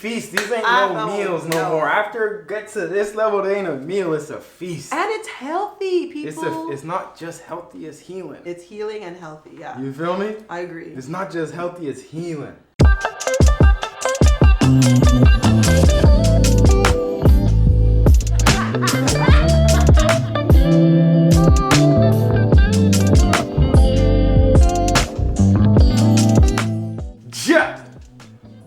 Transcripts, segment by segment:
feast. These ain't no meals no more. After it gets to this level, they ain't a meal. It's a feast. And it's healthy, people. It's not just healthy, it's healing. It's healing and healthy, yeah. You feel me? I agree. It's not just healthy, it's healing.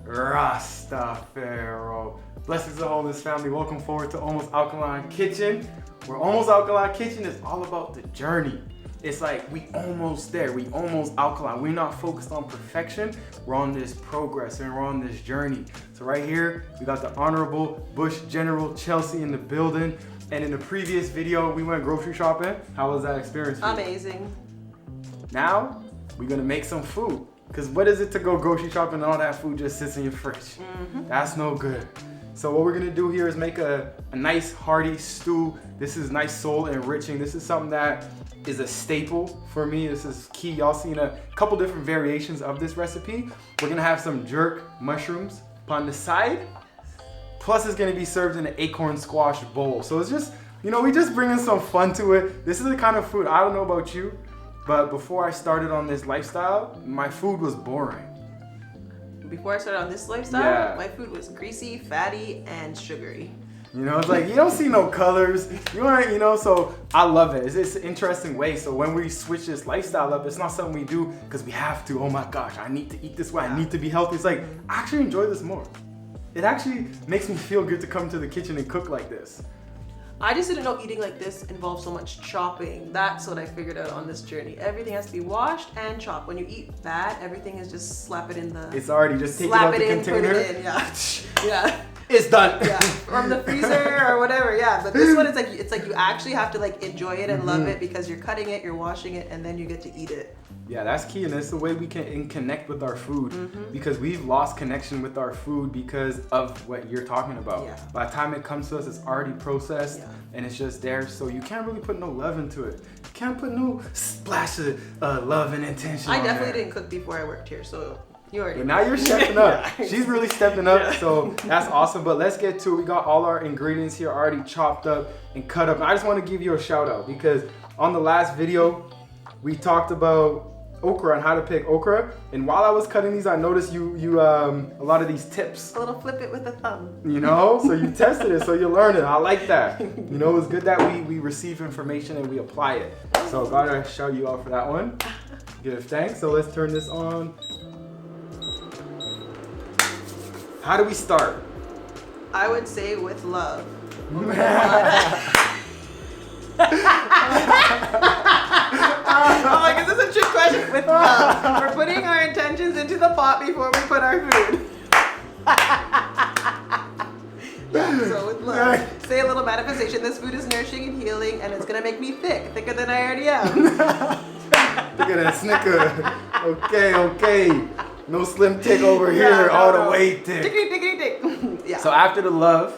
Rastafaro. Blessings to all this family. Welcome forward to Almost Alkaline Kitchen. Where Almost Alkaline Kitchen is all about the journey. It's like we almost there. We almost alkaline. We're not focused on perfection. We're on this progress and we're on this journey. So right here, we got the Honorable Bush General Chelsea in the building. And in the previous video, we went grocery shopping. How was that experience for you? Amazing. Now, we're gonna make some food. Because what is it to go grocery shopping and all that food just sits in your fridge? Mm-hmm. That's no good. So what we're gonna do here is make a nice hearty stew. This is nice soul enriching. This is something that is a staple for me. This is key. Y'all seen a couple different variations of this recipe. We're gonna have some jerk mushrooms on the side. Plus it's gonna be served in an acorn squash bowl. So it's just, we just bringing some fun to it. This is the kind of food, I don't know about you, but before I started on this lifestyle, my food was boring. Before I started on this lifestyle, my food was greasy, fatty, and sugary. It's like you don't see no colors. So I love it. It's an interesting way. So when we switch this lifestyle up, it's not something we do because we have to. Oh my gosh, I need to eat this way. I need to be healthy. It's like, I actually enjoy this more. It actually makes me feel good to come to the kitchen and cook like this. I just didn't know eating like this involves so much chopping. That's what I figured out on this journey. Everything has to be washed and chopped. When you eat bad, everything is just slap it in the... It's already just take it out the container. Put it in, yeah. It's done. Yeah, from the freezer or whatever, yeah. But this one, it's like you actually have to enjoy it and love it because you're cutting it, you're washing it, and then you get to eat it. Yeah, that's key, and that's the way we can connect with our food because we've lost connection with our food because of what you're talking about. Yeah. By the time it comes to us, it's already processed and it's just there, so you can't really put no love into it. You can't put no splash of love and intention. I definitely didn't cook before I worked here, so you already. But now you're stepping up. She's really stepping up, so that's awesome. But let's get to it. We got all our ingredients here already chopped up and cut up. I just want to give you a shout out because on the last video, we talked about okra and how to pick okra, and while I was cutting these, I noticed you a lot of these tips. A little flip it with a thumb. So you tested it, so you learned it. I like that. It's good that we receive information and we apply it. So gotta shout you out for that one. Give thanks. So let's turn this on. How do we start? I would say with love. Oh my God, this is a trick question. With love. We're putting our intentions into the pot before we put our food. So with love. Say a little manifestation. This food is nourishing and healing and it's gonna make me thicker than I already am. Thicker than Snicker. Okay. No slim tick over here, all the way thick. Tickety. Yeah. So after the love,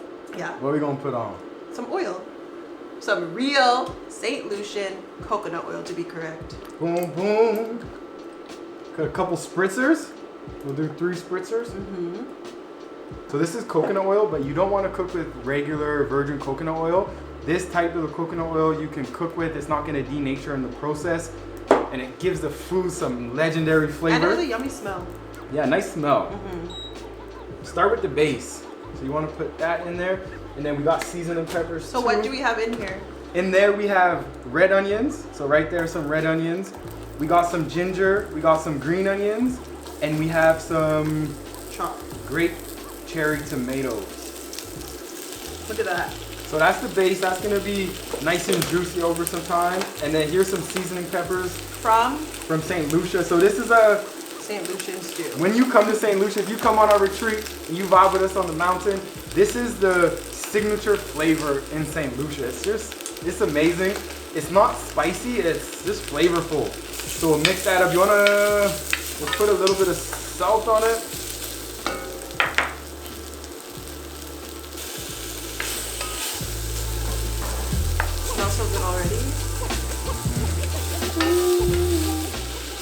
what are we gonna put on? Some oil. Some real St. Lucian coconut oil to be correct. Boom, boom. Got a couple spritzers. We'll do 3 spritzers. So this is coconut oil, but you don't want to cook with regular virgin coconut oil. This type of coconut oil you can cook with. It's not going to denature in the process. And it gives the food some legendary flavor. And it has a yummy smell. Yeah, nice smell. Start with the base. So you want to put that in there. And then we got seasoning peppers. So what do we have in here? In there we have red onions. So right there, some red onions. We got some ginger. We got some green onions. And we have some chopped grape cherry tomatoes. Look at that. So that's the base. That's gonna be nice and juicy over some time. And then here's some seasoning peppers. From St. Lucia. So this is a St. Lucian stew. When you come to St. Lucia, if you come on our retreat and you vibe with us on the mountain, this is the signature flavor in St. Lucia. It's amazing. It's not spicy, it's just flavorful. So we'll mix that up. We'll put a little bit of salt on it. Smells so good already.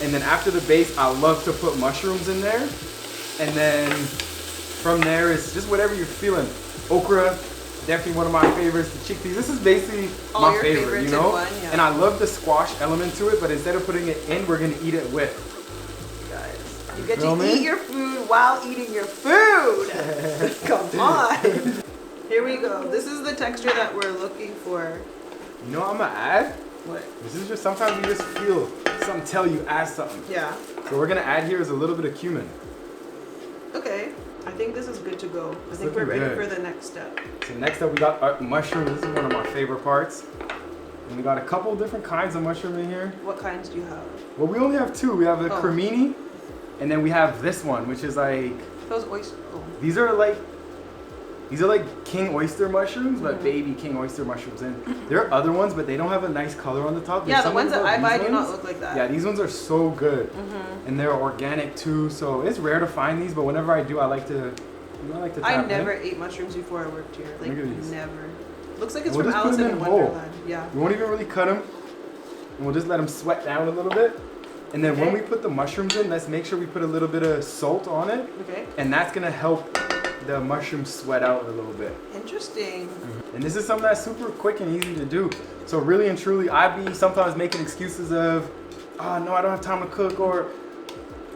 And then after the base, I love to put mushrooms in there. And then From there, it's just whatever you're feeling. Okra, definitely one of my favorites. The chickpeas, this is basically All my your favorite, favorites you know? in one, yeah. And I love the squash element to it, but instead of putting it in, we're gonna eat it with. Guys, you get Feel to me? eat your food while eating your food. Come on. Here we go. This is the texture that we're looking for. You know what I'm gonna add? What? This is just, sometimes you just feel something tell you add something. Yeah. So we're gonna add here is a little bit of cumin. Okay. I think this is good to go. I think looking we're ready good. for the next step. So next up we got our mushrooms. This is one of my favorite parts. And we got a couple different kinds of mushroom in here. What kinds do you have? Well, we only have two. We have the Oh. cremini, and then we have this one, which is like, Those oysters. Oh. these are like king oyster mushrooms, but baby king oyster mushrooms. And there are other ones, but they don't have a nice color on the top. Yeah, There's the something ones that about I buy these do not ones. look like that. Yeah, these ones are so good, and they're organic too. So it's rare to find these, but whenever I do, I like to tap I in. never ate mushrooms before I worked here. Like, Look at these. never. Looks like it's We'll from just put Alice them in in whole. Wonderland. Yeah. We won't even really cut them, and we'll just let them sweat down a little bit. And then when Okay. we put the mushrooms in, let's make sure we put a little bit of salt on it, Okay. and that's gonna help the mushrooms sweat out a little bit. Interesting. And this is something that's super quick and easy to do. So really and truly, I be sometimes making excuses of, oh no, I don't have time to cook, or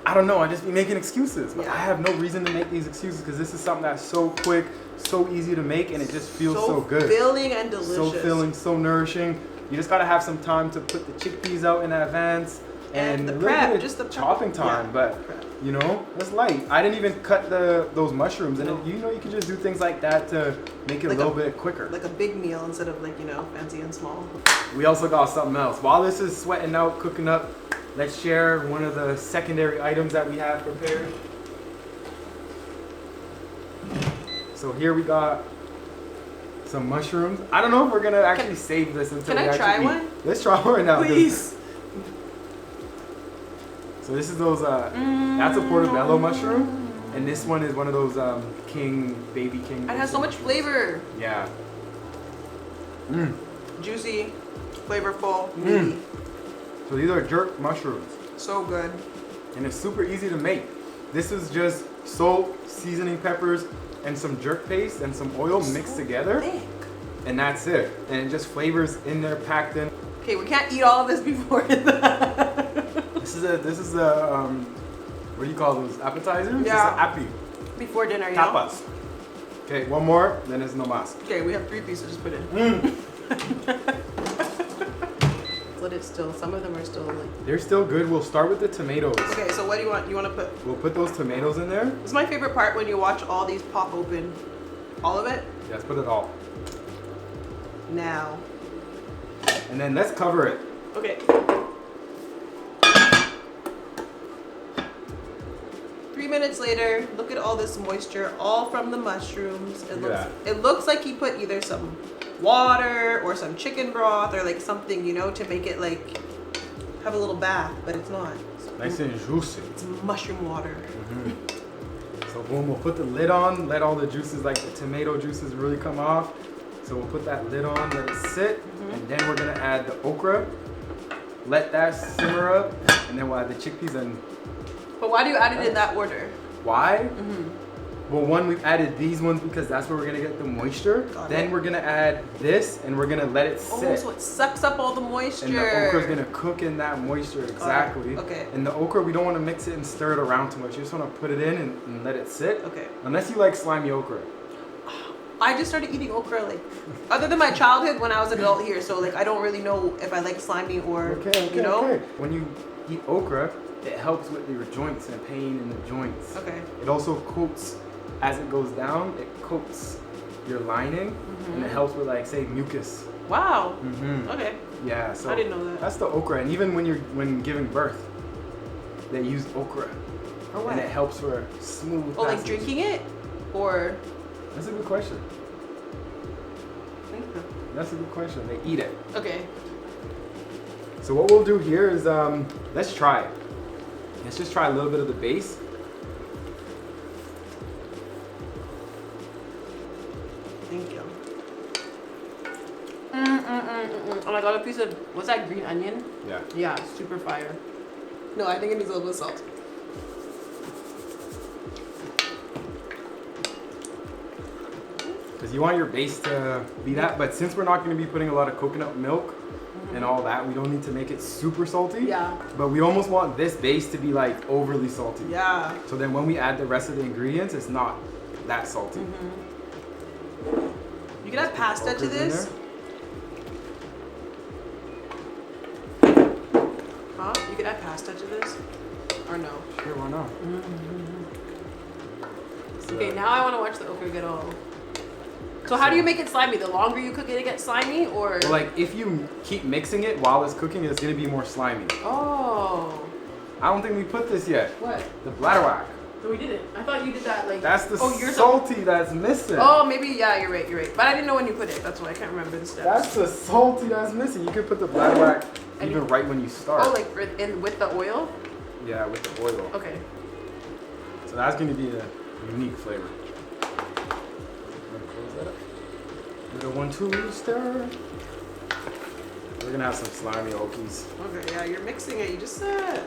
I don't know, I just be making excuses. But Yeah. I have no reason to make these excuses because this is something that's so quick, so easy to make, and it just feels so good. Filling and delicious. So filling, so nourishing. You just gotta have some time to put the chickpeas out in advance. And the a little prep, bit of just the prep. chopping time, Yeah, but prep. you know, it's light. I didn't even cut those mushrooms, and you know, you can just do things like that to make it Like a little a- bit quicker. Like a big meal instead of like, you know, fancy and small. We also got something else. While this is sweating out, cooking up, let's share one of the secondary items that we have prepared. So here we got some mushrooms. I don't know if we're gonna actually save this until Can we I actually try eat. one? Let's try one now. Please. So this is those, that's a portobello mushroom. And this one is one of those baby king. It has so much flavor. Yeah. Juicy, flavorful, Mm. meaty. So these are jerk mushrooms. So good. And it's super easy to make. This is just salt, seasoning peppers, and some jerk paste and some oil mixed together. Thick. And that's it. And it just flavors in there, packed in. Okay, we can't eat all of this before that. This is a what do you call those? Appetizers? Yeah. It's an Before dinner, api. yeah. Tapas. Okay, one more, then it's no mas. Okay, we have 3 pieces to put in. Let it still. Some of them are still like. They're still good. We'll start with the tomatoes. Okay, so what do you want? You want to put? We'll put those tomatoes in there. This is my favorite part when you watch all these pop open. All of it. Yeah, let's put it all. Now. And then let's cover it. Okay. 3 minutes later, look at all this moisture, all from the mushrooms. Look at It looks like he put either some water or some chicken broth or like something, you know, to make it like have a little bath, but it's not. Nice and juicy. It's mushroom water. So boom, we'll put the lid on, let all the juices, like the tomato juices, really come off. So we'll put that lid on, let it sit, and then we're gonna add the okra. Let that simmer up, and then we'll add the chickpeas. And But why do you add it in that order? why? Well, one, we've added these ones because that's where we're gonna get the moisture. Got Then it. we're gonna add this, and we're gonna let it Oh, sit. so it sucks up all the moisture. And the okra's gonna cook in that moisture, exactly. Okay. And the okra, we don't want to mix it and stir it around too much. You just want to put it in and let it sit. Okay. Unless you like slimy okra. I just started eating okra like, other than my childhood when I was an adult here. So like I don't really know if I like slimy or you know. Okay. When you eat okra, it helps with your joints and pain in the joints. Okay. It also coats, as it goes down, it coats your lining, and it helps with, like, say, mucus. Wow. Mm-hmm. Okay. Yeah, so I didn't know that. that's the okra. And even when giving birth, they use okra. For what? And it helps for smooth Oh, like passage. drinking it, or? That's a good question. Thank you. That's a good question. They eat it. Okay. So what we'll do here is, let's try it. Let's just try a little bit of the base. Thank you. And I got a piece of, what's that, green onion? Yeah. Yeah, super fire. No, I think it needs a little bit of salt. Because you want your base to be that, but since we're not going to be putting a lot of coconut milk and all that, we don't need to make it super salty. Yeah. But we almost want this base to be like overly salty. Yeah. So then when we add the rest of the ingredients, it's not that salty. You can add pasta to this. Huh? You can add pasta to this? Or no? Sure, why not? Okay, now I want to watch the okra get all. So how do you make it slimy? The longer you cook it, it gets slimy, or? Well, like if you keep mixing it while it's cooking, it's gonna be more slimy. Oh. I don't think we put this yet. What? The bladderwhack. No, we didn't. I thought you did that like. That's the you're salty that's missing. Oh, maybe, yeah, you're right. But I didn't know when you put it. That's why I can't remember the steps. That's the salty that's missing. You could put the bladderwhack even right when you start. Oh, like with the oil? Yeah, with the oil. Okay. So that's gonna be a unique flavor. Close that up. Little 1-2 stir. We're gonna have some slimy okies. Okay, yeah, you're mixing it. You just said.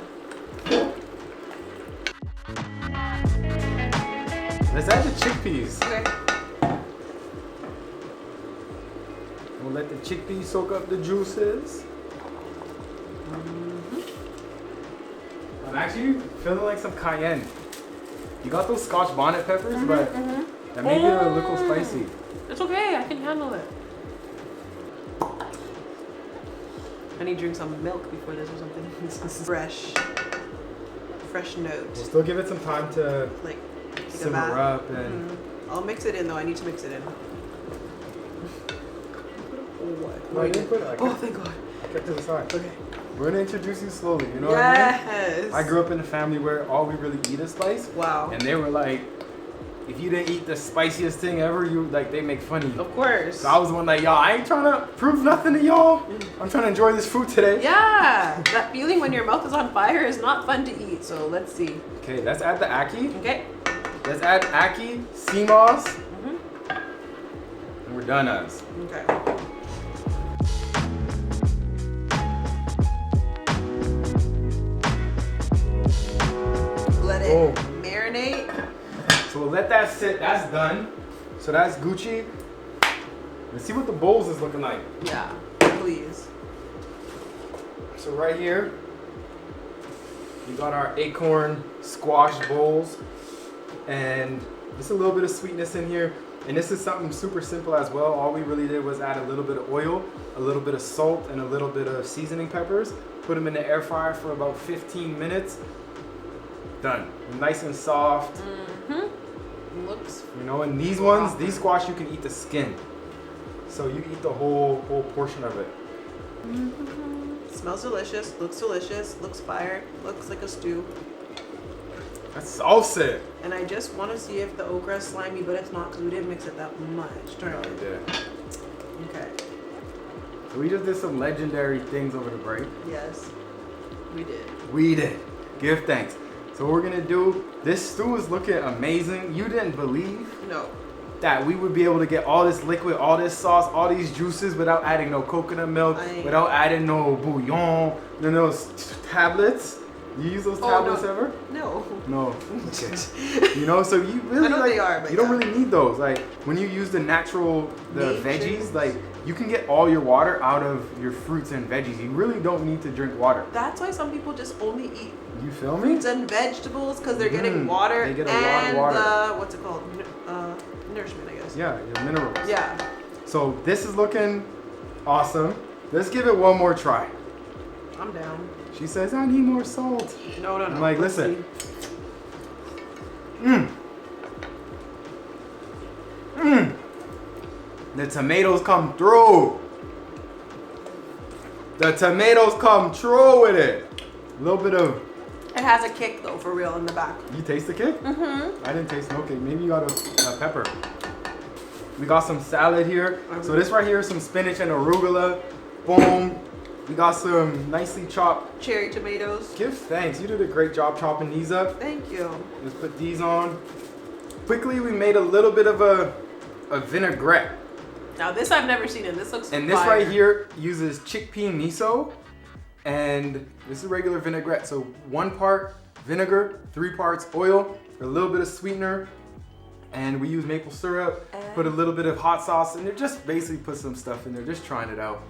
Let's add the chickpeas. Okay. We'll let the chickpeas soak up the juices. I'm actually feeling like some cayenne. You got those Scotch bonnet peppers, but that may be a little spicy. It's okay, I can handle it. I need to drink some milk before this or something. This is fresh note. We'll still give it some time to Like simmer up and. I'll mix it in though. I need to mix it in. What? No, I didn't put it. Oh, thank God. I kept it aside. Okay. We're gonna introduce you slowly. You know what I Yes. mean? I grew up in a family where all we really eat is spice. Wow. And they were like, if you didn't eat the spiciest thing ever, they make fun of you. Of course. So I was the one like, y'all, I ain't trying to prove nothing to y'all. I'm trying to enjoy this food today. Yeah. That feeling when your mouth is on fire is not fun to eat. So let's see. Okay, let's add the ackee. Okay. Let's add ackee, sea moss, and we're done as. Okay. Let it marinate. So we'll let that sit. That's done. So that's Gucci. Let's see what the bowls is looking like. Yeah, please. So right here, we got our Acorn squash bowls. And just a little bit of sweetness in here. And this is something super simple as well. All we really did was add a little bit of oil, a little bit of salt, and a little bit of seasoning peppers. Put them in the air fryer for about 15 minutes. Done. Nice and soft. Looks. You know, and these ones, these squash, you can eat the skin. So you eat the whole portion of it. Smells delicious. Looks delicious. Looks fire. Looks like a stew. That's salsa. And I just want to see if the okra is slimy, but it's not because we didn't mix it that much. Turn it. did. Okay. So we just did some legendary things over the break. Yes, we did. We did. Give thanks. So what we're gonna do, this stew is looking amazing. You didn't believe No. that we would be able to get all this liquid, all this sauce, all these juices without adding no coconut milk, without adding no bouillon, then those tablets. You use those tablets ever? No. No. Okay. You know, so you really I know like, they are, but you don't really need those. Like when you use the natural, the veggies, like you can get all your water out of your fruits and veggies. You really don't need to drink water. That's why some people just only eat You feel me? fruits and vegetables because they're getting water. They get a lot of water. And what's it called? Nourishment, I guess. Yeah, your minerals. Yeah. So this is looking awesome. Let's give it one more try. I'm down. She says, I need more salt. No. I'm like, listen. The tomatoes come through. The tomatoes come through with it. A little bit of. It has a kick though, for real, in the back. You taste the kick? Mm-hmm. I didn't taste no kick. Maybe you got a pepper. We got some salad here. So this right here is some spinach and arugula. Boom. We got some nicely chopped Cherry tomatoes. Give thanks. You did a great job chopping these up. Thank you. Let's put these on. Quickly, we made a little bit of a vinaigrette. Now this I've never seen, and this looks And this fire. right here uses chickpea miso. And this is regular vinaigrette. So 1 part vinegar, 3 parts oil, a little bit of sweetener, And we use maple syrup, put a little bit of hot sauce in there, just basically put some stuff in there, just trying it out.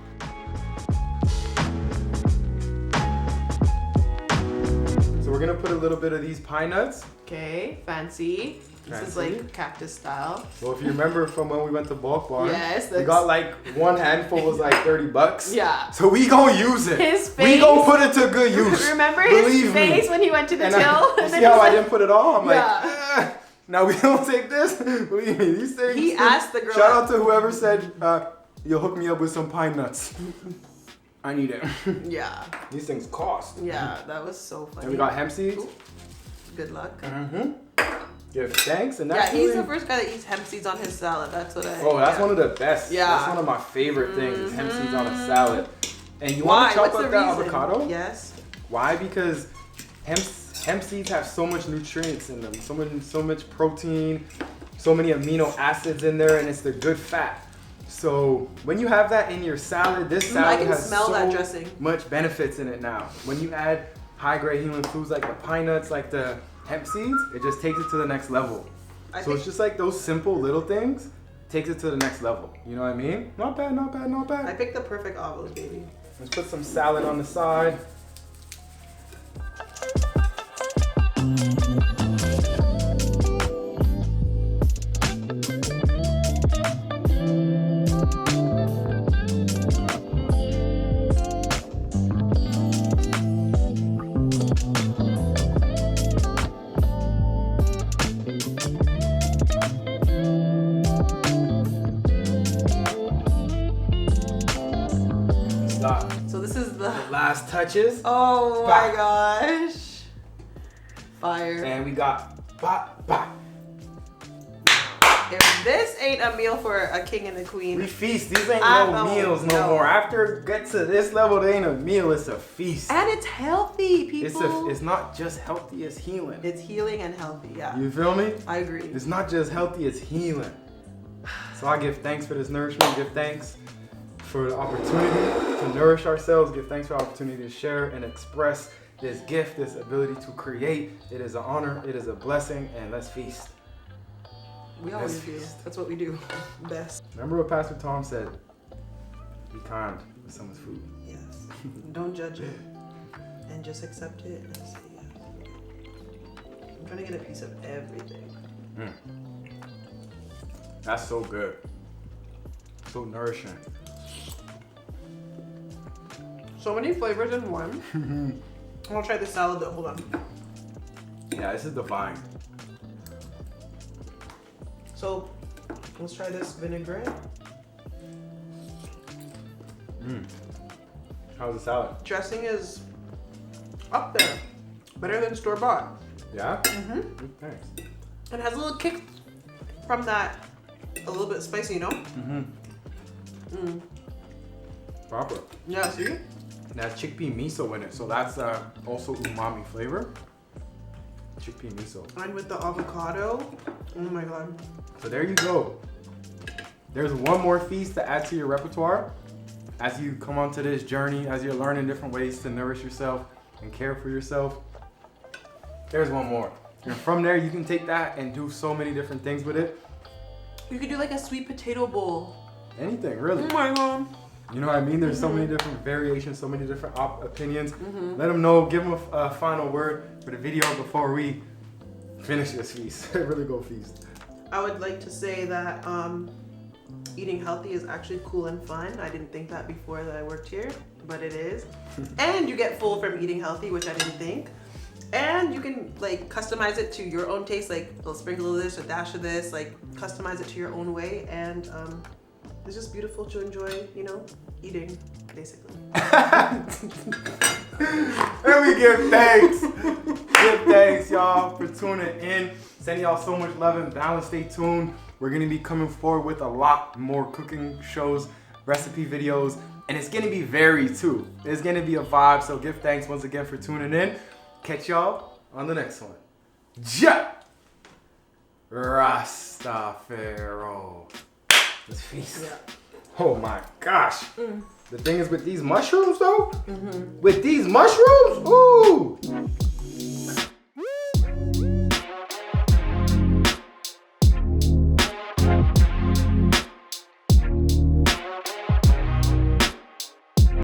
So we're gonna put a little bit of these pine nuts. Okay, fancy. This is like cactus style. Well, if you remember from when we went to Bulk Barn, yes, we got like one handful was like $30. Yeah. So we gonna use it. His face. We gonna put it to good use. Remember Believe his face me. when he went to the And till? you see how I didn't put it all? I'm Yeah. like, now we don't take this. Believe me, these things. He asked the girl. Shout out to whoever said, you'll hook me up with some pine nuts. I need it. Yeah. These things cost. Yeah, that was so funny. And we got hemp seeds. Ooh. Good luck. Mm-hmm. Give thanks. And that's he's the first guy that eats hemp seeds on his salad. That's what I. Oh, that's one of the best. Yeah. That's one of my favorite things is hemp seeds on a salad. And you want to chop up that avocado? Yes. Why? Because hemp seeds have so much nutrients in them, so much protein, so many amino acids in there, and it's the good fat. So when you have that in your salad, this salad has so much benefits in it now. When you add high-grade healing foods like the pine nuts, like the hemp seeds, it just takes it to the next level. So it's just like those simple little things takes it to the next level. You know what I mean? Not bad, not bad, not bad. I picked the perfect avos, baby. Let's put some salad on the side. So this is the last touches. Oh my gosh. Fire. And we got If this ain't a meal for a king and a queen. We feast. These ain't no meals no more. After it gets to this level, they ain't a meal, it's a feast. And it's healthy, people. It's not just healthy, it's healing. It's healing and healthy, yeah. You feel me? I agree. It's not just healthy, it's healing. So I give thanks for this nourishment, give thanks for the opportunity to nourish ourselves, give thanks for the opportunity to share and express this gift, this ability to create. It is an honor, it is a blessing, and let's feast. We always do. That's what we do best. Remember what Pastor Tom said? Be kind with someone's food. Yes. Don't judge it. And just accept it and say yes. I'm trying to get a piece of everything. That's so good. So nourishing. So many flavors in one. I'm gonna try the salad though. Hold on. Yeah, this is divine. So let's try this vinaigrette. How's the salad? Dressing is up there. Better than store-bought. Yeah? Thanks. It has a little kick from that, a little bit spicy, you know? Proper. Yeah, see? It has chickpea miso in it, so that's also umami flavor. Chickpea miso. And with the avocado, oh my god. So there you go. There's one more feast to add to your repertoire as you come onto this journey, as you're learning different ways to nourish yourself and care for yourself. There's one more. And from there, you can take that and do so many different things with it. You could do like a sweet potato bowl. Anything, really. Oh my god. You know what I mean? There's so many different variations, so many different opinions. Let them know, give them a final word for the video before we finish this feast. Really go feast. I would like to say that eating healthy is actually cool and fun. I didn't think that before that I worked here, but it is. And you get full from eating healthy, which I didn't think. And you can like customize it to your own taste, like a sprinkle of this, a dash of this, like customize it to your own way. And it's just beautiful to enjoy, you know, eating, basically. And we give thanks. Give thanks, y'all, for tuning in. Sending y'all so much love and balance. Stay tuned. We're going to be coming forward with a lot more cooking shows, recipe videos, and it's going to be varied too. It's going to be a vibe, so give thanks once again for tuning in. Catch y'all on the next one. Ja! Rastafaro. Let's feast. Yeah. Oh my gosh. The thing is with these mushrooms though, with these mushrooms, ooh.